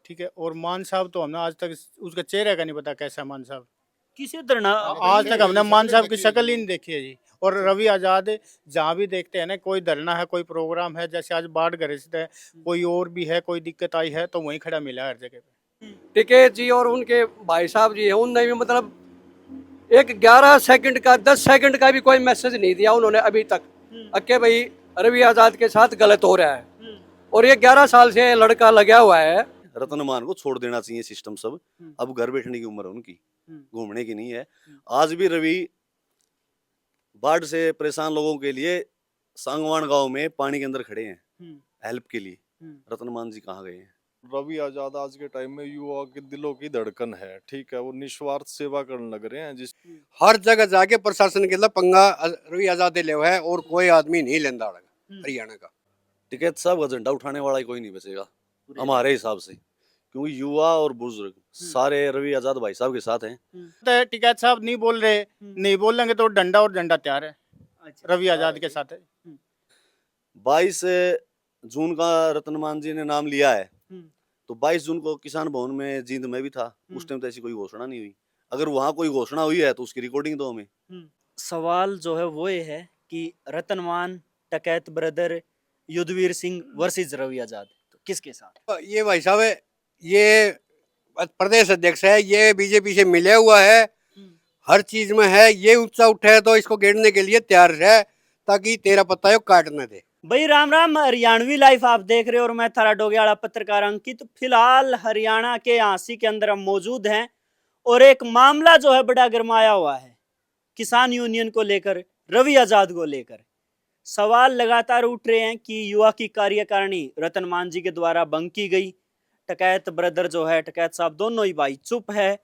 ठीक है। और मान साहब तो हमने आज तक उसका चेहरे का नहीं पता कैसा है मान साहब। किसी धरना आज तक हमने मान साहब की शक्ल ही नहीं देखी है जी। और रवि आजाद जहाँ भी देखते हैं ना, कोई धरना है, कोई प्रोग्राम है, जैसे आज बाढ़ ग्रसित है, कोई और भी है, कोई दिक्कत आई है, तो वहीं खड़ा मिला है हर जगह पे। टिकैत जी और उनके भाई साहब जी है, उनने भी मतलब एक 11 सेकंड का 10 सेकंड का भी कोई मैसेज नहीं दिया उन्होंने अभी तक कि भाई रवि आजाद के साथ गलत हो रहा है। और ये 11 साल से लड़का लगा हुआ है। रतन मान को छोड़ देना चाहिए सिस्टम सब। अब घर बैठने की उम्र है उनकी, घूमने की नहीं है। आज भी रवि बाढ़ से परेशान लोगों के लिए सांगवान गांव में पानी के अंदर खड़े हैं हेल्प के लिए। रतन मान जी कहाँ गए हैं? रवि आजाद आज के टाइम में युवा के दिलों की धड़कन है, ठीक है। वो निस्वार्थ सेवा करने लग रहे हैं। जिस हर जगह जाके प्रशासन के लिए पंगा रवि आजाद ले है और कोई आदमी नहीं लेंदा हरियाणा का। टिकैत साहब का झंडा उठाने वाला ही कोई नहीं बचेगा हमारे हिसाब से, क्योंकि युवा और बुजुर्ग सारे रवि आजाद भाई साहब के साथ हैं। टिकैत साहब नहीं बोल रहे, नहीं बोलेंगे तो डंडा और झंडा तैयार है, रवि आजाद के साथ है। 22 जून का रतनमान जी ने नाम लिया है, तो 22 जून को किसान भवन में जींद में भी था। उस टाइम तो ऐसी कोई घोषणा नहीं हुई। अगर वहां कोई घोषणा हुई है तो उसकी रिकॉर्डिंग दो हमें। सवाल जो है वो ये है कि रतनमान, टिकैत ब्रदर, युद्धवीर सिंह वर्सेस रवि आजाद, तो किसके साथ? ये भाई साहब है, ये प्रदेश अध्यक्ष है, ये बीजेपी से मिला हुआ है, हर चीज में है। ये ऊंचा उठे तो इसको घेरने के लिए तैयार है, ताकि तेरा पत्ता काट न दे। भाई राम राम, हरियाणवी लाइफ आप देख रहे हो और मैं थारा डोगियाड़ा पत्रकार अंकित। फिलहाल हरियाणा के झांसी के अंदर हम मौजूद हैं और एक मामला जो है बड़ा गरमाया हुआ है किसान यूनियन को लेकर, रवि आजाद को लेकर। सवाल लगातार उठ रहे हैं कि युवा की कार्यकारिणी रतन मान जी के द्वारा भंग की गई। टिकैत ब्रदर जो है, टिकैत साहब दोनों ही भाई चुप है।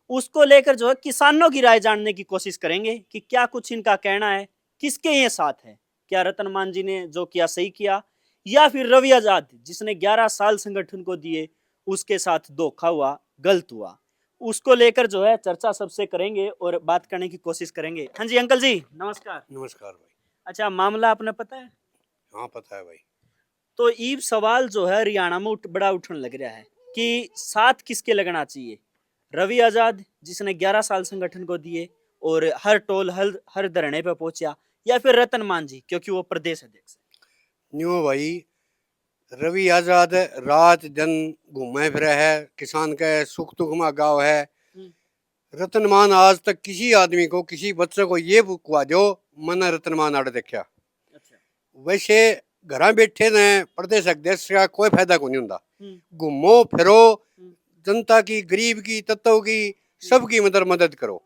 उसको लेकर जो है किसानों की राय जानने की कोशिश करेंगे कि क्या कुछ इनका कहना है, किसके ये साथ है। क्या रतन मान जी ने जो किया सही किया, या फिर रवि आजाद जिसने 11 साल संगठन को दिए उसके साथ धोखा हुआ, गलत हुआ। उसको लेकर जो है चर्चा सबसे करेंगे और बात करने की कोशिश करेंगे। हाँ जी अंकल जी, नमस्कार। नमस्कार भाई। अच्छा, मामला आपने पता है? हाँ पता है भाई। तो ये सवाल जो है हरियाणा में बड़ा उठने लग रहा है कि साथ किसके लगना चाहिए, रवि आजाद जिसने 11 साल संगठन को दिए और हर टोल हर धरने पे पहुंचा, या फिर रतन मान जी क्योंकि वो प्रदेश अध्यक्ष है। न्यू भाई, रवि आजाद रात दिन घूमे फिरे है, किसान के सुख दुख में गाँव है। रतनमान आज तक किसी आदमी को, किसी बच्चे को ये बुकवा दो मैंने रतनमान आड़ देखा। वैसे घर बैठे ने प्रदेश अध्यक्ष का कोई फायदा को नहीं होता। घूमो फिरो, जनता की, गरीब की, तत्व की, सबकी मदद करो।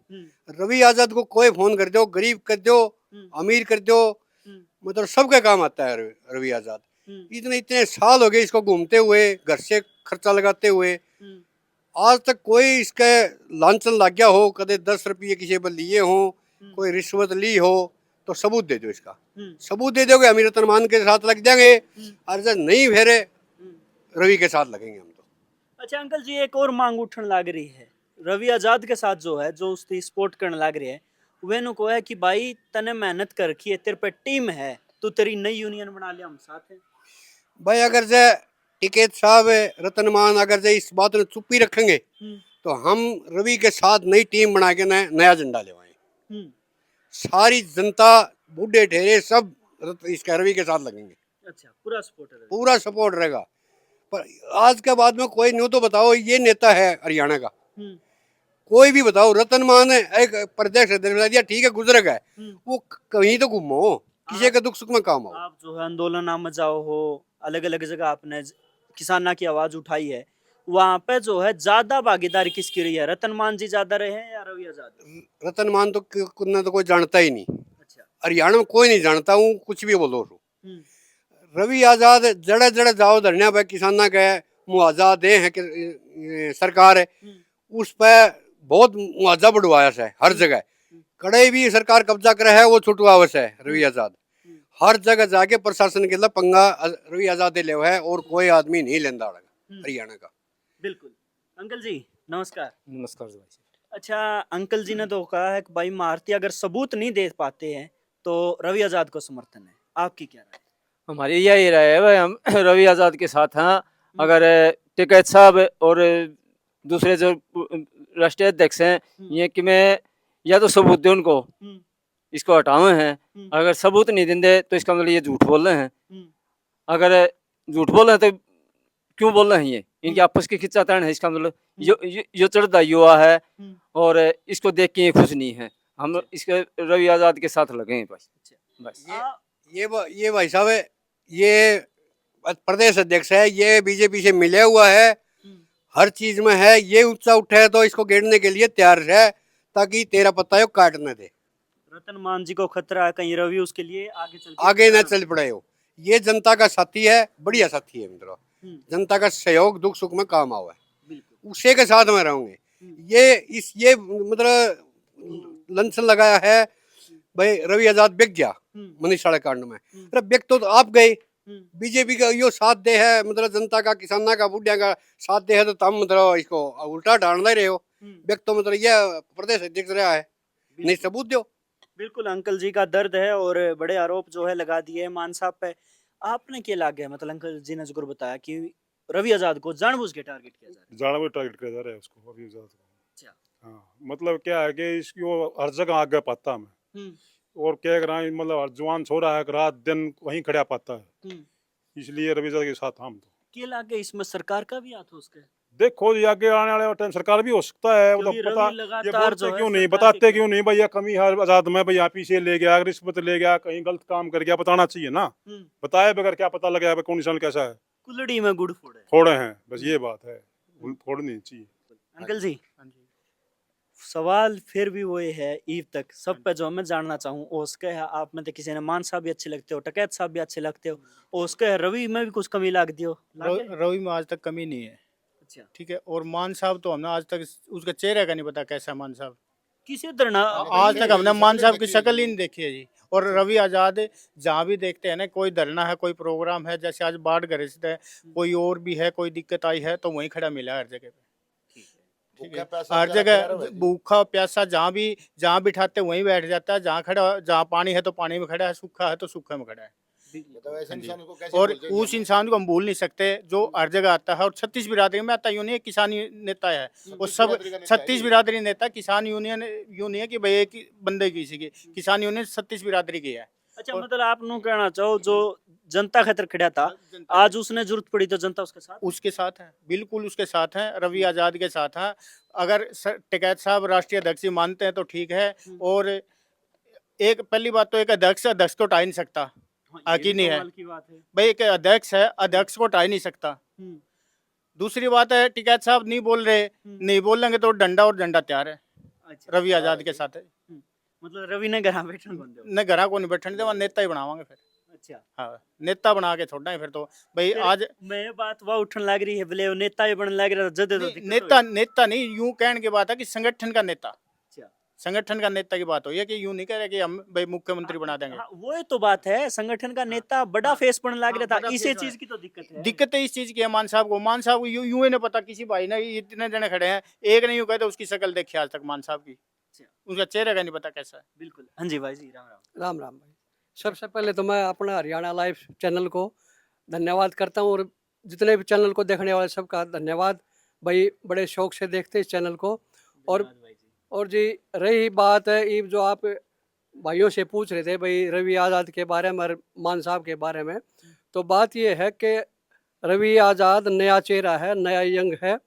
रवि आजाद को कोई फोन कर दो, गरीब कर दो, अमीर कर दो, मतलब सबके काम आता है रवि आजाद। इतने साल हो गए इसको घूमते हुए, घर से खर्चा लगाते हुए। आज तक कोई इसके लांछन लग गया हो, कदे 10 रुपये किसी पर लिए हो, कोई रिश्वत ली हो, तो सबूत दे दो। इसका सबूत दे दोगे, अमीर रतनमान के साथ लग जाएंगे, और जब नहीं फेरे रवि के साथ लगेंगे हम तो। अच्छा अंकल जी, एक और मांग उठने लग रही है रवि आजाद के साथ जो है, जो उसकी सपोर्ट करने लग रही है, वे को है कि भाई तने मेहनत कर रखी है, तेरे पे टीम है, तो तेरी नई यूनियन बना लिया, हम साथ हैं। भाई अगर जे टिकैत साहब, रतनमान अगर जे इस बात में चुप्पी रखेंगे तो हम रवि के साथ नई टीम बना के नया झंडा लेवाएं। सारी जनता, बूढ़े ठेरे सब इसका रवि के साथ लगेंगे। अच्छा, पूरा सपोर्ट है? पूरा सपोर्ट रहेगा। पर आज के बाद में कोई न्यू तो बताओ, ये नेता है हरियाणा का, कोई भी बताओ। रतनमान एक प्रदेश अध्यक्ष, ठीक है गुजर गए, वो कहीं तो घूमो, किसी के दुख सुख में काम हो। आप जो है आंदोलन में जाओ हो, अलग अलग जगह आपने किसाना की आवाज उठाई है, वहाँ पे जो है ज्यादा भागीदारी किसकी रही है, रतनमान जी ज्यादा रहे हैं या रवि आजाद? रतनमान तो कोई जानता ही नहीं। अच्छा, हरियाणा में कोई नहीं जानता हूँ, कुछ भी बोलो। रवि आजाद जड़े जड़े जाओ धरने पे, किसाना के मुआवजा दे है कि सरकार है, उस पर बहुत मुआवजा बढ़वाया है हर जगह। कड़े भी सरकार कब्जा करे है, वो छुटवावस है रवि आजाद। हर जगह जाके प्रशासन के लिए पंगा रवि आजाद ले है, और कोई आदमी नहीं लेंदा हरियाणा का। बिल्कुल। अंकल जी नमस्कार। नमस्कार जी भाई। अच्छा, अंकल जी ने तो कहा है कि भाई मारती अगर सबूत नहीं दे पाते हैं तो रवि आजाद को समर्थन है, आपकी क्या राय? हमारी यही राय है भाई, हम रवि आजाद के साथ हैं। अगर टिकैत साहब और दूसरे जो राष्ट्रीय अध्यक्ष हैं, ये कि मैं या तो सबूत दे उनको, इसको हटावे हैं। अगर सबूत नहीं देंगे तो इसका मतलब ये झूठ बोल रहे हैं। अगर झूठ बोल रहे हैं तो क्यों बोल रहे हैं? ये इनकी आपस की खिंचातान है। इसका मतलब यो चढ़ता युवा है और इसको देख के ये खुश नहीं है। हम इसके रवि आजाद के साथ लगे हैं बस। ये भाई साहब है, ये प्रदेश अध्यक्ष है, ये बीजेपी से मिला हुआ है, हर चीज में है। ये ऊंचा उठा है तो इसको घेरने के लिए तैयार है, ताकि तेरा पत्ता है काट न दे। रतन मान जी को खतरा है, कहीं रवि उसके लिए आगे न चल पड़े हो। ये जनता का साथी है, बढ़िया साथी है मित्रों। जनता का सहयोग दुख सुख में काम आवा है, उसी के साथ में रहूंगे। ये मतलब लंचन लगाया है भाई रवि आजाद बिक गया मनीषा कांड में। अरे बिक तो आप गए, बीजेपी का यो साथ दे है, मतलब जनता का, किसाना का, बुढ़िया का साथ दे है, तो तुम मतलब इसको उल्टा डाल रहे हो। बिक तो मतलब ये प्रदेश अध्यक्ष रहा है, नहीं सबूत दो। बिल्कुल अंकल जी का दर्द है और बड़े आरोप जो है लगा दिए मान साहब पे। आपने क्या लगा, मतलब अंकल जी ने जो बताया कि रवि आजाद को जानबूझ के टारगेट किया जा रहा है। जानबूझ टारगेट किया जा रहा है उसको, रवि आजाद को। अच्छा। हाँ, मतलब क्या है कि इसको हर जगह आगे पाता में, और क्या कर रहा है, मतलब हर जवान छोरा है, रात दिन वहीं खड़ा पाता है, इसलिए रवि आजाद के साथ हम तो क्या लगे इसमें सरकार का भी हाथ हो उसके। देखो ये आगे आने वाले टाइम सरकार भी हो सकता है, मतलब पता ये बोलते क्यों नहीं, बताते क्यों नहीं भैया कमी है आजाद में, भैया पीछे ले गया, रिश्वत ले गया, कहीं गलत काम कर गया, बताना चाहिए ना। बताए बगैर क्या पता लगा कौन इंसान कैसा है। कुल्लड़ी में गुड़ फोड़े हैं, बस ये बात है, फोड़नी चाहिए। अंकल जी सवाल फिर भी वही है ईद तक सब पे जो मैं जानना चाहूँ उसके है, आप में तो किसी ने मान साहब भी अच्छे लगते हो, टकैत साहब भी अच्छे लगते हो, उसके रवि में भी कुछ कमी लग दियो। रवि में आज तक कमी नहीं है। अच्छा ठीक है, और मान साहब तो हमने आज तक उसका चेहरे का नहीं पता कैसा मान साहब, किसी तरह आज तक हमने मान साहब की शक्ल ही नहीं देखी है जी। और रवि आजाद जहाँ भी देखते हैं ना, कोई धरना है, कोई प्रोग्राम है, जैसे आज बाढ़ ग्रसित है, कोई और भी है, कोई दिक्कत आई है, तो वहीं खड़ा मिला हर जगह पे। ठीक है, हर जगह भूखा प्यासा जहाँ बिठाते वहीं बैठ जाता है, जहाँ खड़ा, जहाँ पानी है तो पानी में खड़ा है, सूखा है तो सूखे में खड़ा है। और उस इंसान को हम भूल नहीं सकते जो हर जगह आता है। और 36 बिरादरी में आता, यूं नहीं है किसान नेता है, और सब 36 बिरादरी नेता, किसान यूनियन यूं नहीं है कि भाई एक बंदे किसी की, किसान यूनियन 36 बिरादरी की है। अच्छा, मतलब आप नु कहना चाहो जो जनता खातिर खड़ा था, आज उसने जरूरत पड़ी तो जनता उसके साथ है, बिल्कुल उसके साथ है, रवि आजाद के साथ है। अगर टिकैत साहब राष्ट्रीय अध्यक्ष मानते हैं तो ठीक है। और एक पहली बात तो एक अध्यक्ष को हटा नहीं सकता, नहीं है भाई, एक अध्यक्ष है, अध्यक्ष को हटा नहीं सकता। दूसरी बात है टिकैत साहब नहीं बोल रहे, नहीं बोलेंगे तो डंडा और झंडा तैयार है। रवि आजाद के साथ है, मतलब रवि ने घर बैठने न घरा को नहीं बैठने दे, नेता ही बनावांगे फिर। अच्छा हाँ, नेता बना के छोड़ना है फिर तो भाई। आज मैं बात वह उठने लग रही है, बोले नेता भी बनने लग रहा है, नेता नहीं, यूं कहने की बात है कि संगठन का नेता, संगठन का नेता की बात हो है कि यूं नहीं कह रहे कि हम भाई मुख्यमंत्री बना देंगे। वो तो बात है, संगठन का नेता बड़ा फेस बनने लग रहा था, इसी चीज की तो दिक्कत है। इस चीज की है मान साहब को यूं ही नहीं पता, किसी भाई ने इतने जने खड़े हैं, एक नहीं यूं कहते उसकी शक्ल देखी आज तक मान साहब की, उसका चेहरा का नहीं पता कैसा है। बिल्कुल। हाँ जी भाई जी, राम राम। राम राम भाई। सबसे पहले तो मैं अपना हरियाणा लाइव चैनल को धन्यवाद करता हूँ, और जितने भी चैनल को देखने वाले सबका धन्यवाद भाई, बड़े शौक से देखते इस चैनल को। और जी रही बात है ये जो आप भाइयों से पूछ रहे थे भाई रवि आज़ाद के बारे में और मान साहब के बारे में, तो बात ये है कि रवि आज़ाद नया चेहरा है, नया यंग है।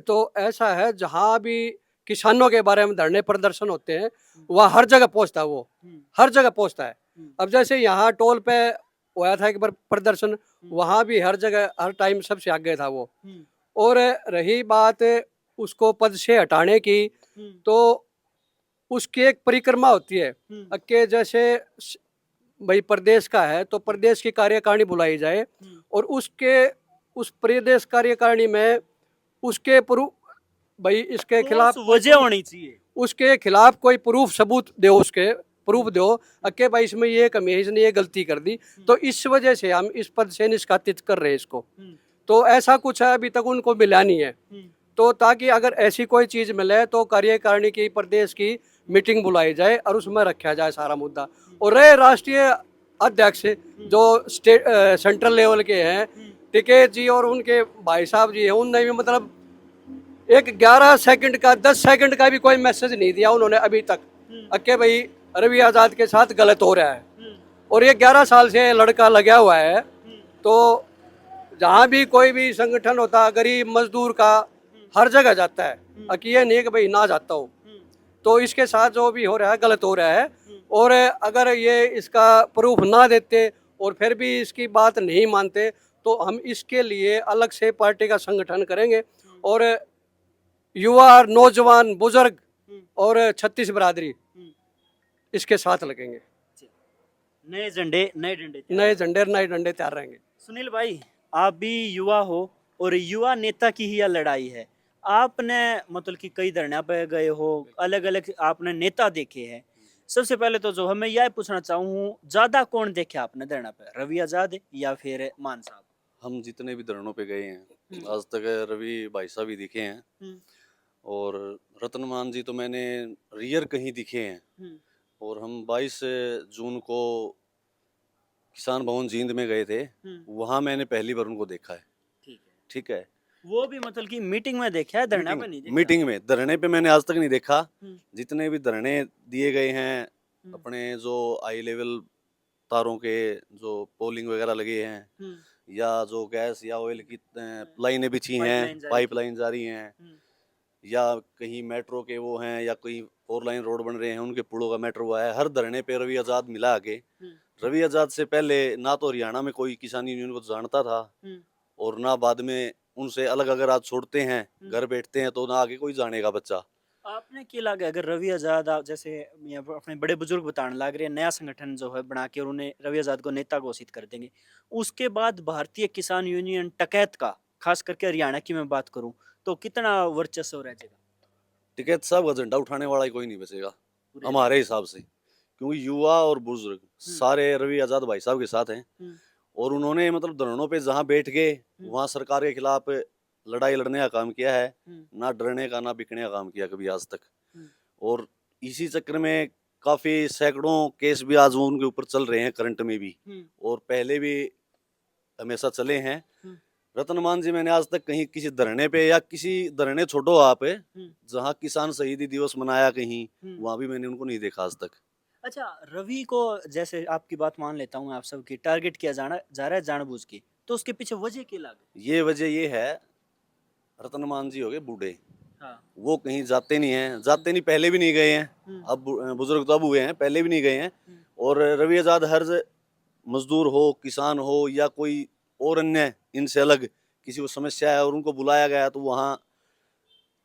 तो ऐसा है जहाँ भी किसानों के बारे में धरने प्रदर्शन होते हैं वह हर जगह पहुँचता है, वो हर जगह पहुँचता है। अब जैसे यहाँ टोल पे हुआ था एक बार प्रदर्शन, वहाँ भी हर जगह हर टाइम सबसे आगे था वो। और रही बात उसको पद से हटाने की, तो उसकी एक परिक्रमा होती है कि जैसे भाई प्रदेश का है तो प्रदेश की कार्यकारिणी बुलाई जाए, और उस प्रदेश कार्यकारिणी में उसके भाई इसके खिलाफ वजह होनी चाहिए, उसके खिलाफ कोई प्रूफ सबूत दो, उसके प्रूफ दो कि भाई इसमें ये कमी है, इसने ये गलती कर दी, तो इस वजह से हम इस पद से निष्कासित कर रहे हैं इसको। तो ऐसा कुछ है अभी तक उनको मिला नहीं है। तो ताकि अगर ऐसी कोई चीज मिले तो कार्यकारिणी की प्रदेश की मीटिंग बुलाई जाए और उसमें रखा जाए सारा मुद्दा। और रहे राष्ट्रीय अध्यक्ष जो सेंट्रल लेवल के हैं, टिकैत जी और उनके भाई साहब जी हैं, उनने भी मतलब एक 11 सेकंड का 10 सेकंड का भी कोई मैसेज नहीं दिया उन्होंने अभी तक कि भाई रवि आजाद के साथ गलत हो रहा है। और ये 11 साल से ये लड़का लगा हुआ है, तो जहाँ भी कोई भी संगठन होता गरीब मजदूर का हर जगह जाता है, कि ये नहीं कि भाई ना जाता हो। तो इसके साथ जो भी हो रहा है गलत हो रहा है, और अगर ये इसका प्रूफ ना देते और फिर भी इसकी बात नहीं मानते तो हम इसके लिए अलग से पार्टी का संगठन करेंगे, और युवा, नौजवान, बुजुर्ग और 36 बरादरी इसके साथ लगेंगे। नए झंडे नए डंडे। नए डंडे तैयार रहेंगे। सुनील भाई, आप भी युवा हो और युवा नेता की ही यह लड़ाई है। आपने मतलब कि कई धरना पे गए हो, अलग अलग आपने नेता देखे हैं। सबसे पहले तो जो है मैं यह पूछना चाहूँ, ज्यादा कौन देखे आपने धरना पे, रवि आजाद या फिर मान साहब? हम जितने भी धरनों पे गए हैं आज तक रवि भाई साहब ही दिखे हैं, और रतन मान जी तो मैंने रियर कहीं दिखे हैं। और हम 22 जून को किसान भवन जींद में गए थे, वहां मैंने पहली बार उनको देखा है। ठीक है, वो भी मतलब कि मीटिंग में देखा है, धरना पे नहीं देखा? मीटिंग में, धरने पे मैंने आज तक नहीं देखा। जितने भी धरने दिए गए हैं अपने, जो हाई लेवल तारों के जो पोलिंग वगैरह लगे हैं, या जो गैस या ऑयल की लाइनें बिछी हैं, पाइपलाइन जारी हैं, या कहीं मेट्रो के वो हैं, या कहीं 4 लाइन रोड बन रहे हैं उनके पुलों का मेट्रो हुआ है, हर धरने पे रवि आजाद मिला आगे। रवि आजाद से पहले ना तो हरियाणा में कोई किसान यूनियन को जानता था, और ना बाद में उनसे अलग अगर आज छोड़ते हैं, घर बैठते हैं, तो ना आगे कोई जानेगा बच्चा। आपने क्या लगा अगर रवि आजाद आप जैसे ये अपने बड़े बुजुर्ग बताने लग रहे हैं, नया संगठन जो है बना के और उन्हें रवि आजाद को नेता घोषित कर देंगे, उसके बाद भारतीय किसान यूनियन टिकैत का, खास करके हरियाणा की मैं बात करूं, तो कितना वर्चस्व रह जाएगा? टिकैत साहब का झंडा उठाने वाला ही कोई नहीं बचेगा हमारे हिसाब से, क्योंकि युवा और बुजुर्ग सारे रवि आजाद भाई साहब के साथ हैं। और उन्होंने मतलब धरनों पे जहाँ बैठ के वहाँ सरकार के खिलाफ लड़ाई लड़ने का काम किया है, ना डरने का ना बिकने का काम किया कभी आज तक। और इसी चक्कर में काफी सैकड़ों केस भी आज वो उनके ऊपर चल रहे हैं, करंट में भी, और पहले भी हमेशा चले हैं। रतन मान जी मैंने आज तक कहीं किसी धरने पे, या किसी धरने छोड़ो आप, जहाँ किसान शहीदी दिवस मनाया कहीं, वहां भी मैंने उनको नहीं देखा आज तक। अच्छा, रवि को जैसे आपकी बात मान लेता हूँ, आप सबकी टारगेट किया जा रहा है जानबूझ के, तो उसके पीछे वजह क्या लगे? ये वजह ये है, रतन मान जी हो गए बूढ़े, हाँ। वो कहीं जाते नहीं हैं, जाते नहीं, पहले भी नहीं गए हैं। अब बुजुर्ग तो अब हुए हैं, पहले भी नहीं गए हैं। और रवि आजाद हर मजदूर हो, किसान हो, या कोई और अन्य इनसे अलग किसी को समस्या है और उनको बुलाया गया तो वहाँ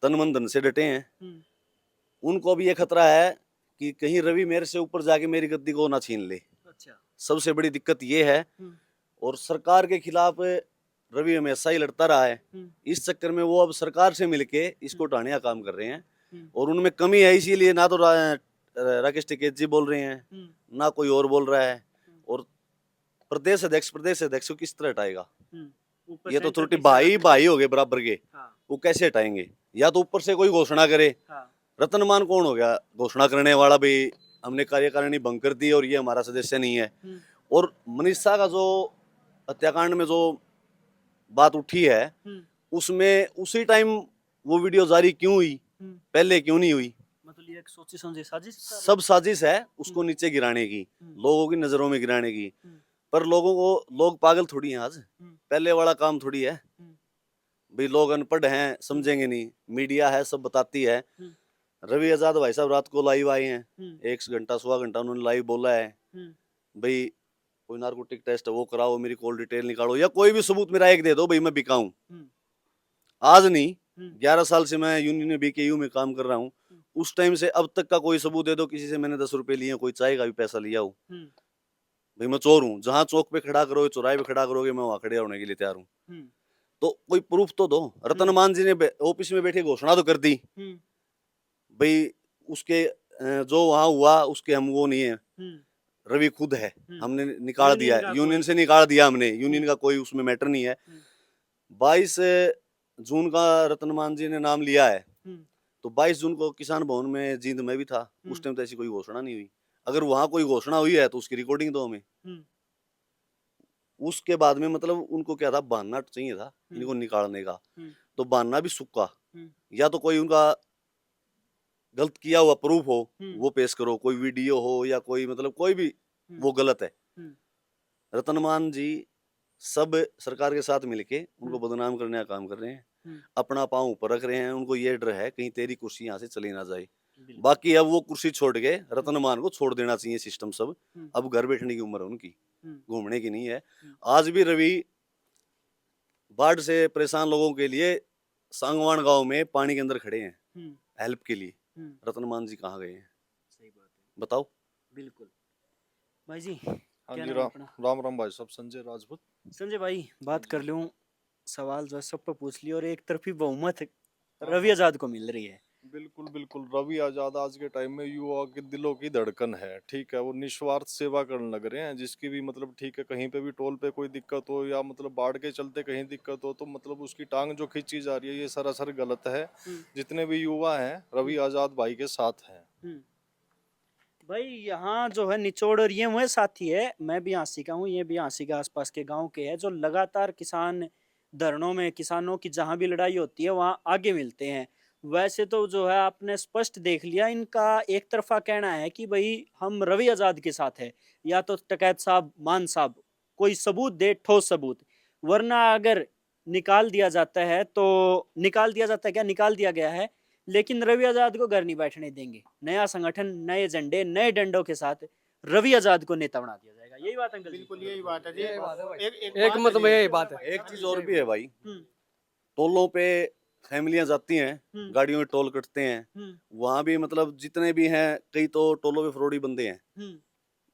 तन मन धन से डटे हैं। उनको भी ये खतरा है कि कहीं रवि मेरे से ऊपर जाके मेरी गद्दी को ना छीन ले। अच्छा। सबसे बड़ी दिक्कत ये है। और सरकार के खिलाफ रवि हमेशा ही लड़ता रहा है, इस चक्कर में वो अब सरकार से मिलके इसको हटाने का काम कर रहे हैं। और उनमें कमी है, इसीलिए ना तो राकेश टिकैत जी बोल रहे हैं, ना कोई और बोल रहा है। और प्रदेश अध्यक्ष को किस तरह हटाएगा? ये तो त्रुटि, भाई हो गए बराबर के, वो कैसे हटाएंगे? या तो ऊपर से कोई घोषणा करे। रतनमान कौन हो गया घोषणा करने वाला, भाई हमने कार्यकारिणी भंग कर दी और ये हमारा सदस्य नहीं है। और मनीष शाह का जो हत्याकांड में जो बात उठी है, उसमें उसी टाइम वो वीडियो जारी क्यों हुई, पहले क्यों नहीं हुई? मतलब ये एक सोची समझी साजिश, सब साजिश है उसको नीचे गिराने की, लोगों की नजरों में गिराने की। पर लोग पागल थोड़ी हैं आज, पहले वाला काम थोड़ी है भाई। लोग अनपढ़ हैं, समझेंगे नहीं, मीडिया है सब बताती है। रवि आजाद भाई साहब रात को लाइव आए हैं, 1 घंटा 1.25 घंटा उन्होंने लाइव बोला है भाई कोई नार्कोटिक टेस्ट है वो कराओ, मेरी कॉल डिटेल निकालो, या कोई भी सबूत मेरा एक दे दो भाई मैं बिकाऊं। आज नहीं, 11 साल से मैं यूनियन में BKU में काम कर रहा हूँ, उस टाइम से अब तक का कोई सबूत दे दो किसी से मैंने 10 रुपए लिए, कोई चाय का भी पैसा लिया हो भाई मैं चोर हूँ। जहाँ चौक पे खड़ा करोगे, चौराहे पे खड़ा करोगे, मैं वहां खड़े होने के लिए तैयार हूँ। तो कोई प्रूफ तो दो। रतन मान जी ने ऑफिस में बैठे घोषणा तो कर दी भाई, उसके जो वहां हुआ उसके हम वो नहीं है, रवि खुद है, हमने निकाल दिया है, यूनियन से निकाल दिया हमने, यूनियन का कोई उसमें मैटर नहीं है। 22 जून का रतनमान जी ने नाम लिया है, तो 22 जून को किसान भवन में जींद में भी था, उस टाइम तो ऐसी कोई घोषणा नहीं हुई। अगर वहां कोई घोषणा हुई है तो उसकी रिकॉर्डिंग दो हमें। उसके बाद में मतलब उनको क्या था, बहाना चाहिए था इनको निकालने का। तो बहाना भी सुक्का, या तो कोई उनका गलत किया हुआ प्रूफ हो वो पेश करो, कोई वीडियो हो या कोई मतलब कोई भी वो गलत है। रतनमान जी सब सरकार के साथ मिलके उनको बदनाम करने का काम कर रहे हैं, अपना पांव ऊपर रख रहे हैं। उनको ये डर है कहीं तेरी कुर्सी यहाँ से चली ना जाए। बाकी अब वो कुर्सी छोड़ के रतनमान को छोड़ देना चाहिए सिस्टम सब। अब घर बैठने की उम्र है उनकी, घूमने की नहीं है। आज भी रवि बाढ़ से परेशान लोगों के लिए सांगवान गांव में पानी के अंदर खड़े हैं हेल्प के लिए। रतनमान जी कहाँ गए हैं? सही बात है, बताओ। बिल्कुल। भाई जी, हाँ क्या जी, नाम है अपना? राम राम भाई साहब, संजय राजपूत। संजय भाई, बात कर लूं, सवाल जो है सब पे पूछ लिया और एक तरफी बहुमत रवि आजाद को मिल रही है। बिल्कुल बिल्कुल, रवि आजाद आज के टाइम में युवा के दिलों की धड़कन है। ठीक है, वो निस्वार्थ सेवा करने लग रहे हैं, जिसकी भी मतलब ठीक है, कहीं पे भी टोल पे कोई दिक्कत हो या मतलब बाढ़ के चलते कहीं दिक्कत हो तो मतलब उसकी टांग जो खींची जा रही है ये सरासर गलत है। जितने भी युवा हैं रवि आजाद भाई के साथ हैं। भाई यहाँ जो है निचोड़, और ये वह साथी है, मैं भी हाँसी का हूँ, ये भी हाँसी के आसपास के गांव के हैं, जो लगातार किसान धरनों में, किसानों की जहां भी लड़ाई होती है वहां आगे मिलते हैं। वैसे तो जो है आपने स्पष्ट देख लिया, इनका एक तरफा कहना है कि भाई हम रवि आजाद के साथ है, या तो टकैत साहब, मान साहब कोई सबूत दे, ठोस सबूत, वरना अगर निकाल दिया जाता है तो निकाल दिया जाता है, क्या निकाल दिया गया है, लेकिन रवि आजाद को घर नहीं बैठने देंगे। नया संगठन, नए झंडे, नए डंडों के साथ रवि आजाद को नेता बना दिया जाएगा। यही बात अंकल जी? बिल्कुल यही बात है जी। यही बात है भाई। एक एक मत में यही बात है। एक चीज और भी है भाई, हम्म, टोलों पे फैमिलियां जाती हैं, हम्म, गाड़ियों में टोल कटते हैं, हम्म, वहां भी मतलब जितने भी हैं, कई तो टोलों पे फ्रॉडी बंदे हैं, हम्म,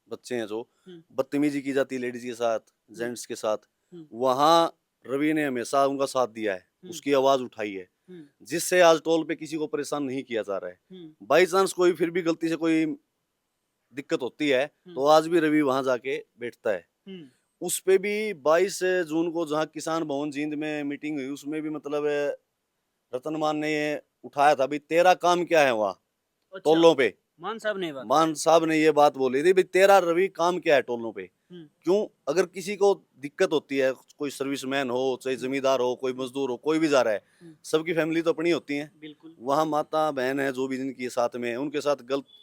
बच्चे हैं जो हम्म, बदतमीजी की जाती है लेडीज के साथ, जेंट्स के साथ। हम्म, वहां रवि ने हमेशा उनका साथ दिया है, उसकी आवाज उठाई है, हम्म, जिससे आज टोल पे किसी को परेशान नहीं किया जा रहा है। हम्म, बाई चांस कोई फिर भी गलती से कोई दिक्कत होती है तो आज भी रवि वहां जाके बैठता है। हम्म, उस पे भी 22 जून को जहाँ किसान भवन जींद में मीटिंग हुई, उसमें भी मतलब रतनमान ने ये उठाया था, भाई तेरा काम क्या है वहाँ अच्छा, टोलों पे। मान साहब ने ये बात मान साहब ने ये बात बोली थी, भाई तेरा रवि काम क्या है टोलों पे। हम्म, क्यों, अगर किसी को दिक्कत होती है, कोई सर्विसमैन हो, चाहे जमींदार हो, कोई मजदूर हो, कोई भी जा रहा है, हम्म, सबकी फैमिली तो अपनी होती है। बिल्कुल, वहाँ माता बहन है जो भी जिनकी साथ में है, उनके साथ गलत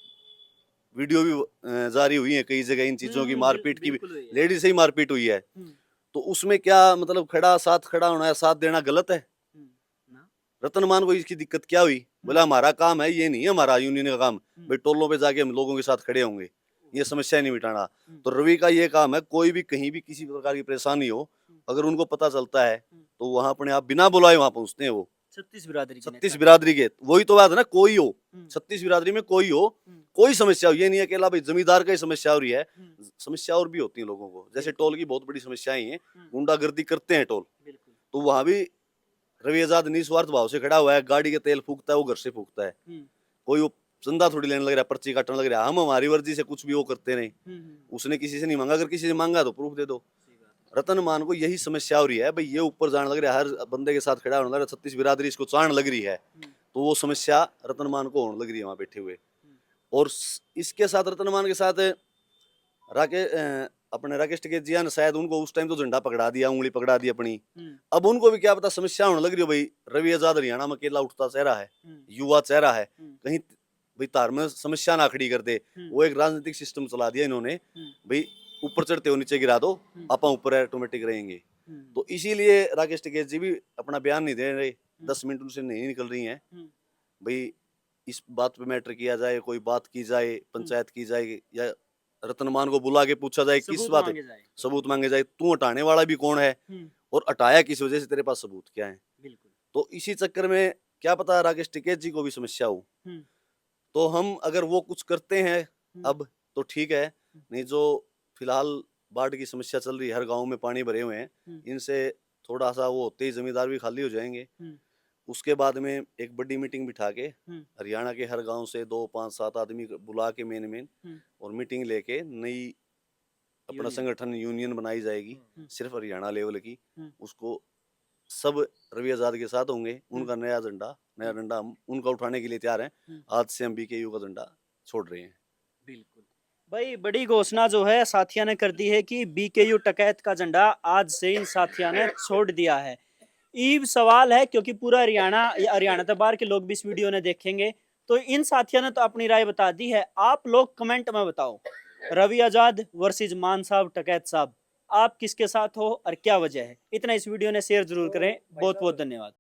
वीडियो भी जारी हुई है कई जगह इन चीजों की, मारपीट की, बिल्कुल हुई है। लेडीज से ही मारपीट हुई है। हम्म, तो उसमें क्या मतलब साथ खड़ा होना है, साथ देना गलत है? हम्म, ना, रतनमान को इसकी दिक्कत क्या हुई? बोला हमारा काम है, ये नहीं है हमारा यूनियन का काम, भाई टोलों पे जाके हम लोगों के साथ खड़े होंगे, ये समस्या नहीं मिटाना। तो रवि का ये काम है, कोई भी कहीं भी किसी प्रकार की परेशानी हो, अगर उनको पता चलता है तो वहां अपने आप बिना बुलाए वहां पहुंचते हैं। वो 36 बिरादरी के 36 नेता। बिरादरी के, वही तो बात है ना, कोई हो हम्म, 36 बिरादरी में कोई हो, कोई समस्या हो, ये नहीं है अकेला भाई जमींदार का ही समस्या हो रही है, समस्या और भी होती है लोगों को। जैसे टोल की बहुत बड़ी समस्याएं हैं, गुंडागर्दी करते हैं टोल, बिल्कुल, तो वहां भी रवि आजाद निस्वार्थ भाव से खड़ा हुआ है। गाड़ी के तेल फूकता है, वो घर से फूकता है, कोई वो चंदा थोड़ी लेने लग रहा है, पर्ची काटने लग रहा है। हम हमारी मर्जी से कुछ भी वो करते नहीं, उसने किसी से नहीं मांगा, अगर किसी से मांगा तो प्रूफ दे दो। रतनमान को यही समस्या हो रही है, भाई ये ऊपर जाने लग रहा है, हर बंदे के साथ खड़ा होने लग रहा है, 36 बिरादरी इसको चाण लग रही है, तो वो समस्या रतनमान को होने लग रही है वहां बैठे हुए। और इसके साथ रतनमान के साथ अपने राकेश टिकैत ने शायद उनको उस टाइम तो झंडा पकड़ा दिया, उंगली पकड़ा दी अपनी। अब उनको भी क्या पता समस्या होने लग रही हो, भाई रवि आजाद हरियाणा में अकेला उठता चेहरा है, युवा चेहरा है, कहीं भाई तार में समस्या ना खड़ी कर दे। वो एक राजनीतिक सिस्टम चला दिया इन्होंने, भाई ऊपर चढ़ते हो नीचे गिरा दो, आप ऊपर ऑटोमेटिक रहेंगे। तो इसीलिए राकेश टिकैत जी भी अपना बयान नहीं दे रहे, 10 मिनट उनसे नहीं निकल रही हैं, भाई इस बात पे मैटर किया जाए, कोई बात की जाए, पंचायत की जाए, या रतनमान को बुला के पूछा जाए किस बात है, सबूत मांगे जाए, तू हटाने वाला भी कौन है और हटाया किस वजह से, तेरे पास सबूत क्या है। तो इसी चक्कर में क्या पता राकेश टिकैत जी को भी समस्या हो। तो हम अगर वो कुछ करते हैं अब तो ठीक है, नहीं जो फिलहाल बाढ़ की समस्या चल रही है, हर गांव में पानी भरे हुए हैं, इनसे थोड़ा सा वो होते ही जमींदार भी खाली हो जाएंगे। उसके बाद में एक बड़ी मीटिंग बिठा के हरियाणा के हर गांव से 2, 5, 7 आदमी बुला के मेन और मीटिंग लेके नई अपना संगठन यूनियन बनाई जाएगी, सिर्फ हरियाणा लेवल की। उसको सब रवि आजाद के साथ होंगे, उनका नया डंडा हम उनका उठाने के लिए तैयार हैं। आज से हम BKU का झंडा छोड़ रहे हैं। बिल्कुल। भाई बड़ी घोषणा जो है साथिया ने कर दी है कि बीकेयू टकैत का झंडा आज से इन साथिया ने छोड़ दिया है। ईब सवाल है क्योंकि पूरा हरियाणा या हरियाणा से बाहर के लोग भी इस वीडियो ने देखेंगे, तो इन साथियों ने तो अपनी राय बता दी है। आप लोग कमेंट में बताओ, रवि आजाद वर्सेस मान साहब टकैत साहब, आप किसके साथ हो और क्या वजह है? इतना इस वीडियो ने शेयर जरूर करें। बहुत बहुत धन्यवाद।